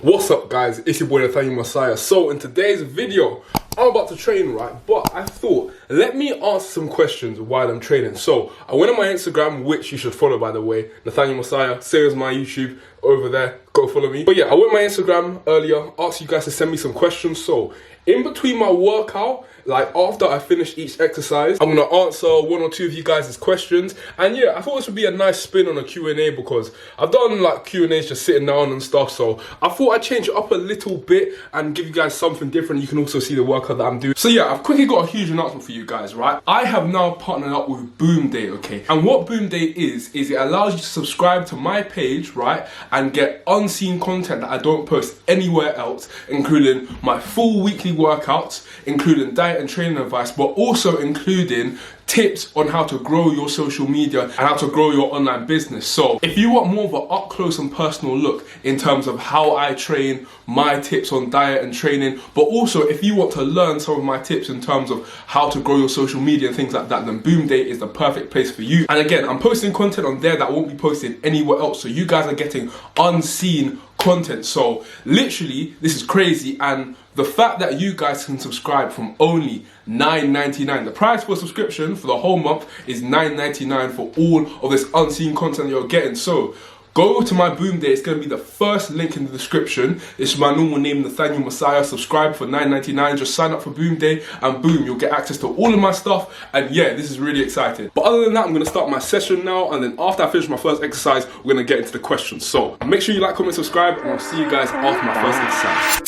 What's up guys, it's your boy Nathaniel Messiah. So in today's video, I'm about to train, right? But I thought, let me answer some questions while I'm training. So I went on my Instagram, which you should follow by the way, Nathaniel Messiah, same as my YouTube over there, go follow me. But yeah, I went on my Instagram earlier, asked you guys to send me some questions. So in between my workout, like after I finish each exercise, I'm gonna answer one or two of you guys' questions. And yeah, I thought this would be a nice spin on a Q&A because I've done like Q&As just sitting down and stuff. So I thought I'd change it up a little bit and give you guys something different. You can also see the workout that I'm doing. So yeah, I've quickly got a huge announcement for you guys, right? I have now partnered up with Boom Day, okay? And what Boom Day is it allows you to subscribe to my page, right? And get unseen content that I don't post anywhere else, including my full weekly workouts, including diet and training advice, but also including tips on how to grow your social media and how to grow your online business. So if you want more of an up close and personal look in terms of how I train, my tips on diet and training, but also if you want to learn some of my tips in terms of how to grow your social media and things like that, then Boom Day is the perfect place for you. And again, I'm posting content on there that won't be posted anywhere else. So you guys are getting unseen content. So literally, this is crazy. And the fact that you guys can subscribe from only $9.99, the price for subscription for the whole month is $9.99 for all of this unseen content you're getting. So go to my Boom Day, it's going to be the first link in the description. It's my normal name, Nathaniel Messiah. Subscribe for $9.99, just sign up for Boom Day and boom, you'll get access to all of my stuff. And yeah, this is really exciting. But other than that, I'm going to start my session now, and then after I finish my first exercise, we're going to get into the questions. So make sure you like, comment, subscribe, and I'll see you guys after my first exercise.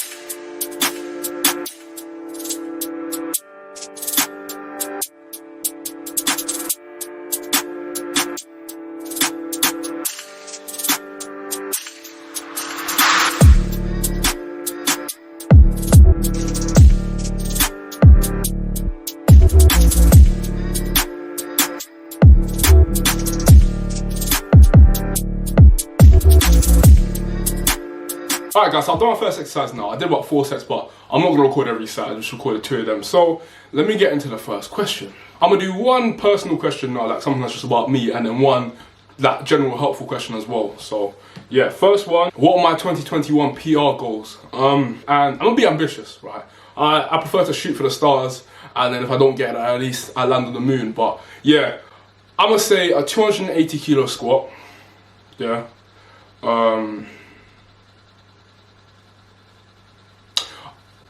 Alright guys, so I've done my first exercise now. I did about 4 sets, but I'm not going to record every set, I just recorded 2 of them. So, let me get into the first question. I'm going to do one personal question now, like something that's just about me, and then one, that general helpful question as well. So, yeah, first one, what are my 2021 PR goals? And I'm going to be ambitious, right? I prefer to shoot for the stars, and then if I don't get it, at least I land on the moon. But, yeah, I'm going to say a 280 kilo squat, yeah.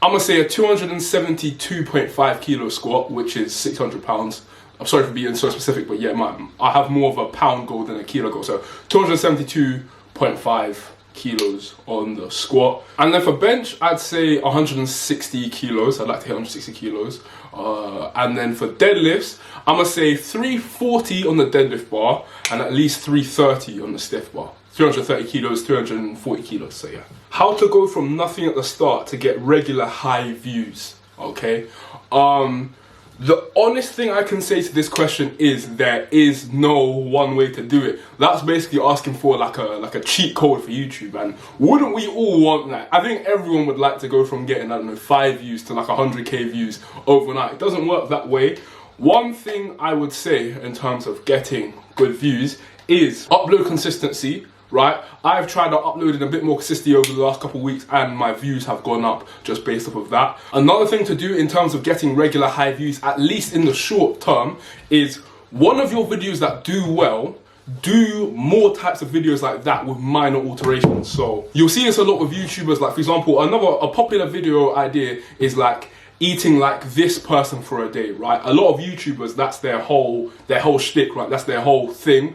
I'm going to say a 272.5 kilo squat, which is 600 pounds. I'm sorry for being so specific, but yeah, I have more of a pound goal than a kilo goal. So 272.5 kilos on the squat. And then for bench, I'd say 160 kilos. I'd like to hit 160 kilos. And then for deadlifts, I'm going to say 340 on the deadlift bar and at least 330 on the stiff bar. 330 kilos, 340 kilos, so yeah. How to go from nothing at the start to get regular high views, okay? The honest thing I can say to this question is there is no one way to do it. That's basically asking for like a cheat code for YouTube, and wouldn't we all want that? I think everyone would like to go from getting, I don't know, 5 views to like 100k views overnight. It doesn't work that way. One thing I would say in terms of getting good views is upload consistency. Right, I've tried uploading a bit more consistently over the last couple of weeks and my views have gone up just based off of that. Another thing to do in terms of getting regular high views, at least in the short term, is one of your videos that do well, do more types of videos like that with minor alterations. So you'll see this a lot with YouTubers, like for example, a popular video idea is like eating like this person for a day, right? A lot of YouTubers, that's their whole shtick, right? That's their whole thing.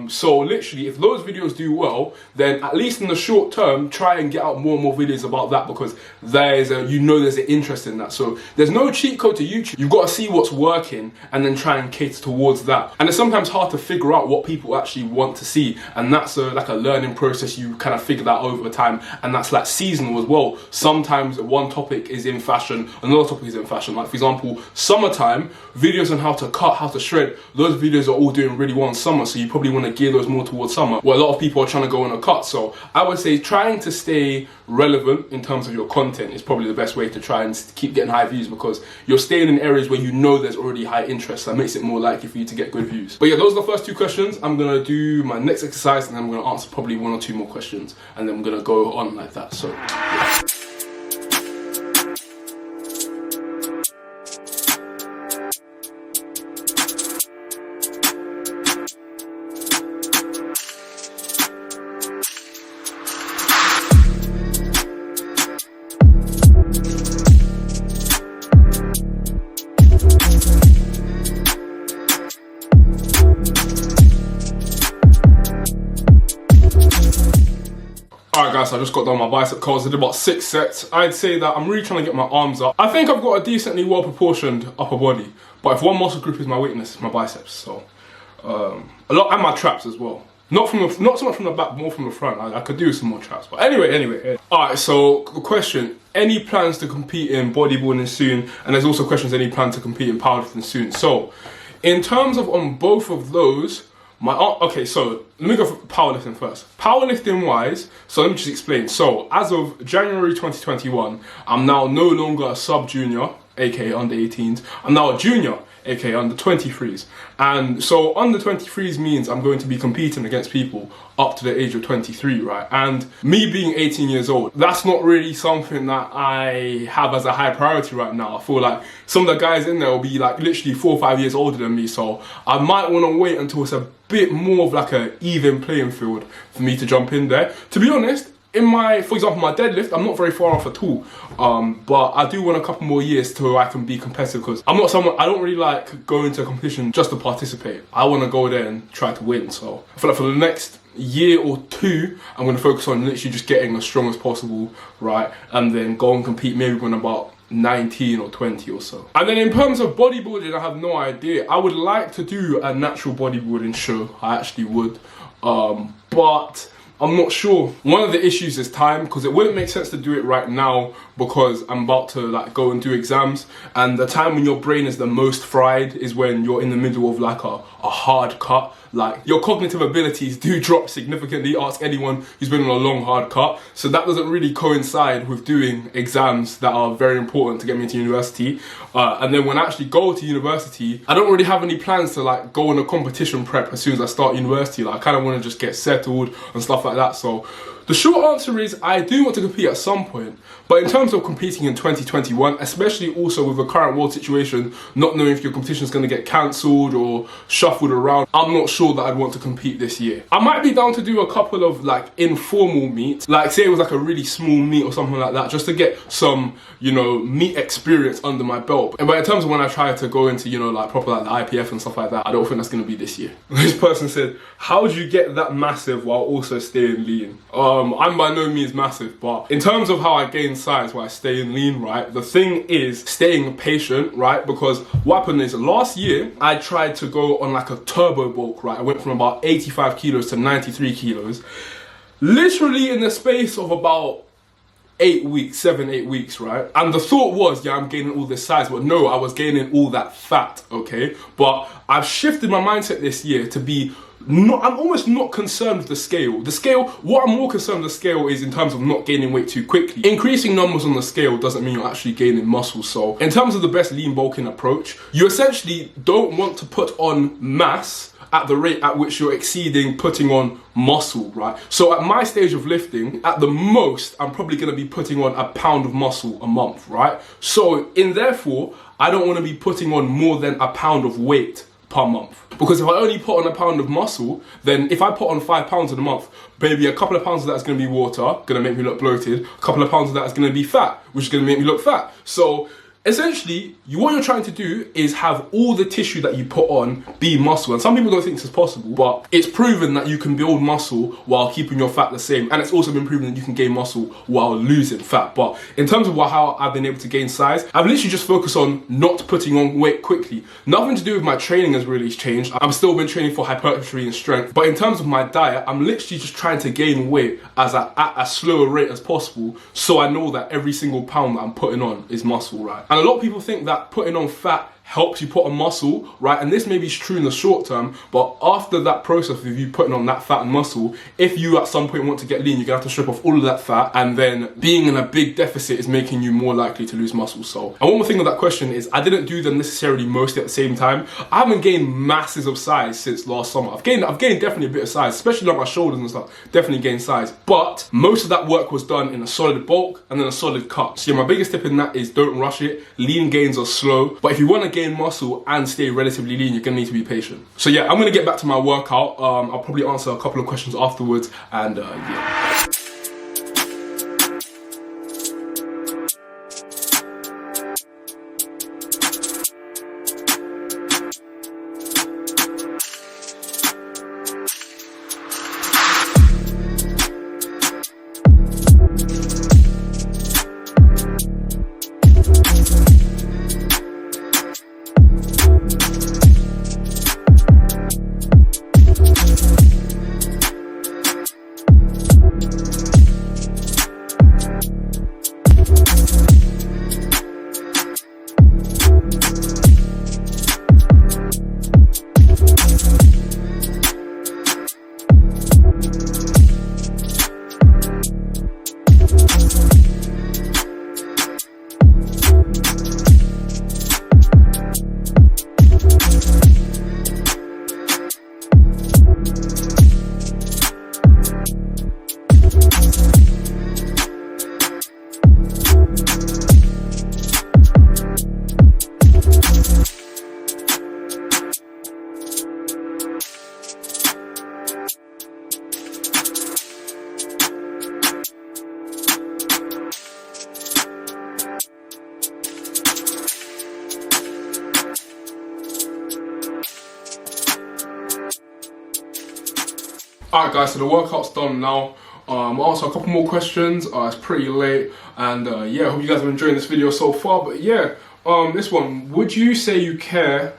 So literally, if those videos do well, then at least in the short term, try and get out more and more videos about that, because there's an interest in that. So there's no cheat code to YouTube. You've got to see what's working and then try and cater towards that. And it's sometimes hard to figure out what people actually want to see, and that's like a learning process. You kind of figure that over time, and that's like seasonal as well. Sometimes one topic is in fashion, another topic is in fashion. Like for example, summertime videos on how to cut, how to shred. Those videos are all doing really well in summer, so you probably want to gear those more towards summer, where a lot of people are trying to go on a cut. So I would say trying to stay relevant in terms of your content is probably the best way to try and keep getting high views, because you're staying in areas where you know there's already high interest. So that makes it more likely for you to get good views. But yeah, those are the first two questions. I'm going to do my next exercise, and then I'm going to answer probably one or two more questions, and then I'm going to go on like that. So yeah. Alright guys, so I just got done my bicep curls. I did about 6 sets. I'd say that I'm really trying to get my arms up. I think I've got a decently well proportioned upper body, but if one muscle group is my weakness, it's my biceps. So a lot, and my traps as well. Not so much from the back, more from the front. I could do some more traps, but anyway. Alright, so the question: any plans to compete in bodybuilding soon? And there's also questions: any plan to compete in powerlifting soon? So in terms of on both of those, okay, so let me go for powerlifting first. Powerlifting wise, so let me just explain. So as of January 2021, I'm now no longer a sub-junior, aka under 18s. I'm now a junior, aka under 23s. And so under 23s means I'm going to be competing against people up to the age of 23, right? And me being 18 years old, that's not really something that I have as a high priority right now. I feel like some of the guys in there will be like literally 4 or 5 years older than me, so I might want to wait until it's a bit more of like an even playing field for me to jump in there. To be honest, for example, my deadlift, I'm not very far off at all, but I do want a couple more years till I can be competitive, because I'm not someone, I don't really like going to a competition just to participate. I want to go there and try to win. So I feel like for the next year or two, I'm going to focus on literally just getting as strong as possible, right, and then go and compete maybe when I'm about 19 or 20 or so. And then in terms of bodybuilding, I have no idea. I would like to do a natural bodybuilding show. I actually would, but I'm not sure. One of the issues is time, because it wouldn't make sense to do it right now because I'm about to like go and do exams, and the time when your brain is the most fried is when you're in the middle of like a hard cut. Like your cognitive abilities do drop significantly. Ask anyone who's been on a long hard cut. So that doesn't really coincide with doing exams that are very important to get me into university. And then when I actually go to university, I don't really have any plans to like go on a competition prep as soon as I start university. Like I kind of want to just get settled and stuff like that. So the short answer is I do want to compete at some point, but in terms of competing in 2021, especially also with the current world situation, not knowing if your competition is going to get cancelled or shuffled around, I'm not sure that I'd want to compete this year. I might be down to do a couple of like informal meets, like say it was like a really small meet or something like that, just to get some, you know, meet experience under my belt. But in terms of when I try to go into, you know, like proper like the IPF and stuff like that, I don't think that's going to be this year. This person said, how do you get that massive while also staying lean? I'm by no means massive, but in terms of how I gain size while I stay lean, right, the thing is staying patient, right? Because what happened is last year I tried to go on like a turbo bulk, right? I went from about 85 kilos to 93 kilos, literally in the space of about 8 weeks, 7-8 weeks, right? And the thought was, yeah, I'm gaining all this size, but no, I was gaining all that fat, okay? But I've shifted my mindset this year to be I'm almost not concerned with the scale. What I'm more concerned with the scale is in terms of not gaining weight too quickly. Increasing numbers on the scale doesn't mean you're actually gaining muscle. So in terms of the best lean bulking approach, you essentially don't want to put on mass at the rate at which you're exceeding putting on muscle, right? So at my stage of lifting, at the most, I'm probably gonna be putting on a pound of muscle a month, right? So therefore, I don't wanna be putting on more than a pound of weight per month. Because if I only put on a pound of muscle, then if I put on 5 pounds in a month, maybe a couple of pounds of that is going to be water, going to make me look bloated. A couple of pounds of that is going to be fat, which is going to make me look fat. So essentially, what you're trying to do is have all the tissue that you put on be muscle. And some people don't think this is possible, but it's proven that you can build muscle while keeping your fat the same. And it's also been proven that you can gain muscle while losing fat. But in terms of how I've been able to gain size, I've literally just focused on not putting on weight quickly. Nothing to do with my training has really changed. I've still been training for hypertrophy and strength. But in terms of my diet, I'm literally just trying to gain weight at a slower rate as possible, so I know that every single pound that I'm putting on is muscle, right? And a lot of people think that putting on fat helps you put on muscle, right? And this may be true in the short term, but after that process of you putting on that fat and muscle, if you at some point want to get lean, you're gonna have to strip off all of that fat, and then being in a big deficit is making you more likely to lose muscle. So, and one more thing on that question is, I didn't do them necessarily mostly at the same time. I haven't gained masses of size since last summer. I've gained definitely a bit of size, especially like my shoulders and stuff, definitely gained size. But most of that work was done in a solid bulk and then a solid cut. So yeah, my biggest tip in that is don't rush it. Lean gains are slow, but if you want to gain muscle and stay relatively lean, you're gonna need to be patient. So yeah, I'm gonna get back to my workout. I'll probably answer a couple of questions afterwards, and yeah. Alright guys, so the workout's done now. I'll answer a couple more questions. It's pretty late, and yeah, I hope you guys are enjoying this video so far. But yeah, this one, would you say you care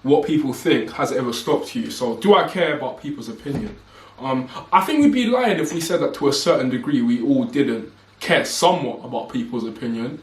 what people think? Has it ever stopped you? So do I care about people's opinion? I think we'd be lying if we said that to a certain degree we all didn't care somewhat about people's opinion.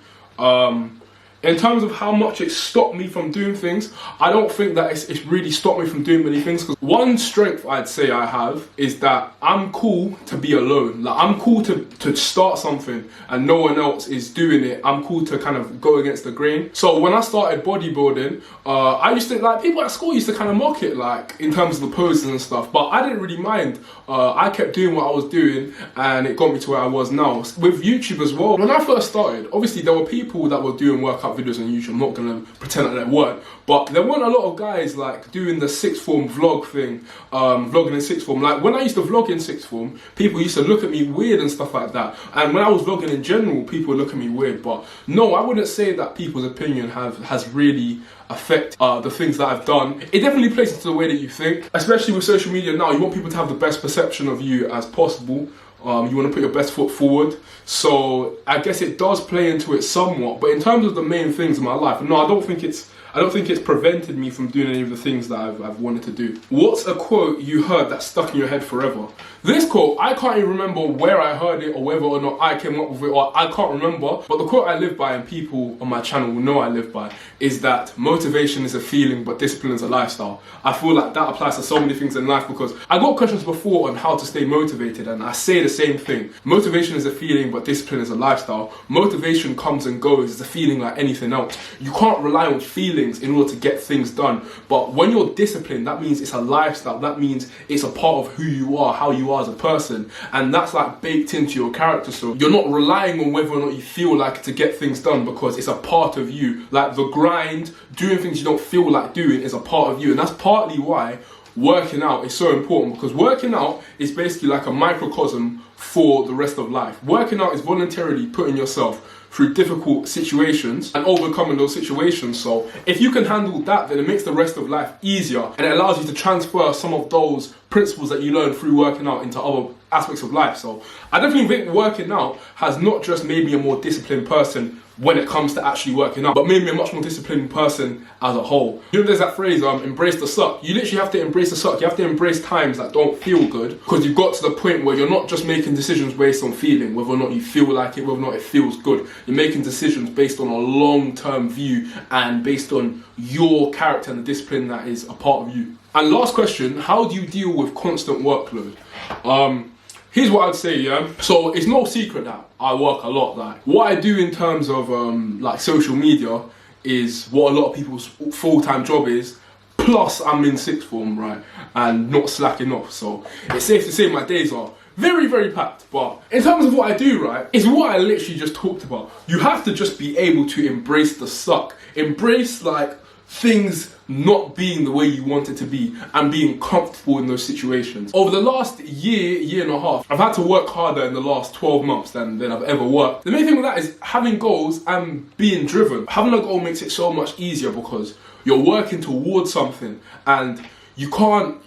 In terms of how much it stopped me from doing things, I don't think that it's really stopped me from doing many things. Because one strength I'd say I have is that I'm cool to be alone. Like, I'm cool to start something and no one else is doing it. I'm cool to kind of go against the grain. So when I started bodybuilding, I used to, like, people at school used to kind of mock it, like, in terms of the poses and stuff. But I didn't really mind. I kept doing what I was doing, and it got me to where I was now. With YouTube as well, when I first started, obviously there were people that were doing workout videos on YouTube. I'm not gonna pretend that there weren't, but there weren't a lot of guys like doing the sixth form vlog thing, vlogging in sixth form. Like when I used to vlog in sixth form, people used to look at me weird and stuff like that. And when I was vlogging in general, people would look at me weird. But no, I wouldn't say that people's opinion has really affect the things that I've done. It definitely plays into the way that you think, especially with social media now. You want people to have the best perception of you as possible. You want to put your best foot forward. So I guess it does play into it somewhat. But in terms of the main things in my life, no, I don't think it's prevented me from doing any of the things that I've wanted to do. What's a quote you heard that stuck in your head forever? This quote, I can't even remember where I heard it or whether or not I came up with it, or I can't remember. But the quote I live by, and people on my channel will know I live by, is that motivation is a feeling, but discipline is a lifestyle. I feel like that applies to so many things in life, because I got questions before on how to stay motivated, and I say the same thing. Motivation is a feeling, but discipline is a lifestyle. Motivation comes and goes. It's a feeling like anything else. You can't rely on feelings in order to get things done. But when you're disciplined, that means it's a lifestyle. That means it's a part of who you are, how you are as a person, and that's like baked into your character. So you're not relying on whether or not you feel like to get things done, because it's a part of you. Like the grind, doing things you don't feel like doing, is a part of you. And that's partly why working out is so important, because working out is basically like a microcosm for the rest of life. Working out is voluntarily putting yourself through difficult situations and overcoming those situations. So if you can handle that, then it makes the rest of life easier, and it allows you to transfer some of those principles that you learn through working out into other aspects of life. So I definitely think working out has not just made me a more disciplined person when it comes to actually working out, but made me a much more disciplined person as a whole. You know, there's that phrase, embrace the suck. You literally have to embrace the suck. You have to embrace times that don't feel good, because you've got to the point where you're not just making decisions based on feeling, whether or not you feel like it, whether or not it feels good. You're making decisions based on a long-term view and based on your character and the discipline that is a part of you. And last question, how do you deal with constant workload? Here's what I'd say, yeah? So it's no secret that I work a lot. Like, what I do in terms of like social media is what a lot of people's full-time job is, plus I'm in sixth form, right? And not slacking off. So it's safe to say my days are very, very packed. But in terms of what I do, right, is what I literally just talked about. You have to just be able to embrace the suck. Embrace, like, things not being the way you want it to be and being comfortable in those situations. Over the last year and a half, I've had to work harder in the last 12 months than I've ever worked. The main thing with that is having goals and being driven. Having a goal makes it so much easier because you're working towards something, and you can't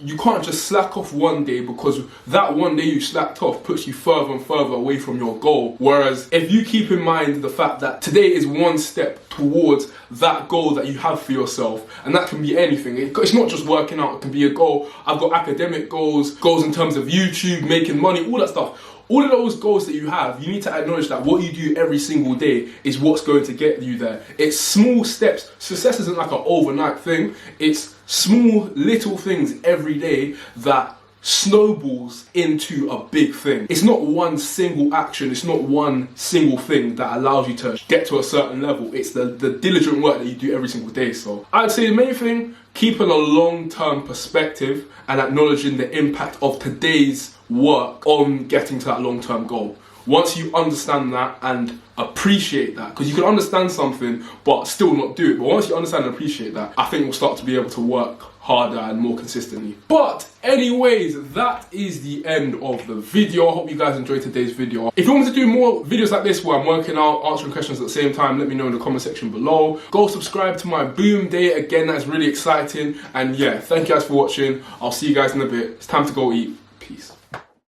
just slack off one day, because that one day you slacked off puts you further and further away from your goal. Whereas if you keep in mind the fact that today is one step towards that goal that you have for yourself, and that can be anything. It's not just working out, it can be a goal. I've got academic goals in terms of YouTube, making money, all that stuff. All of those goals that you have, you need to acknowledge that what you do every single day is what's going to get you there. It's small steps. Success isn't like an overnight thing. It's small little things every day that snowballs into a big thing. It's not one single action, it's not one single thing that allows you to get to a certain level. It's the diligent work that you do every single day. So I'd say the main thing, keeping a long-term perspective and acknowledging the impact of today's work on getting to that long-term goal. Once you understand that and appreciate that, because you can understand something but still not do it, but once you understand and appreciate that, I think you'll start to be able to work harder and more consistently. But anyways, that is the end of the video. I hope you guys enjoyed today's video. If you want me to do more videos like this where I'm working out, answering questions at the same time, let me know in the comment section below. Go subscribe to my boom day. Again, that's really exciting. And yeah, thank you guys for watching. I'll see you guys in a bit. It's time to go eat. Peace.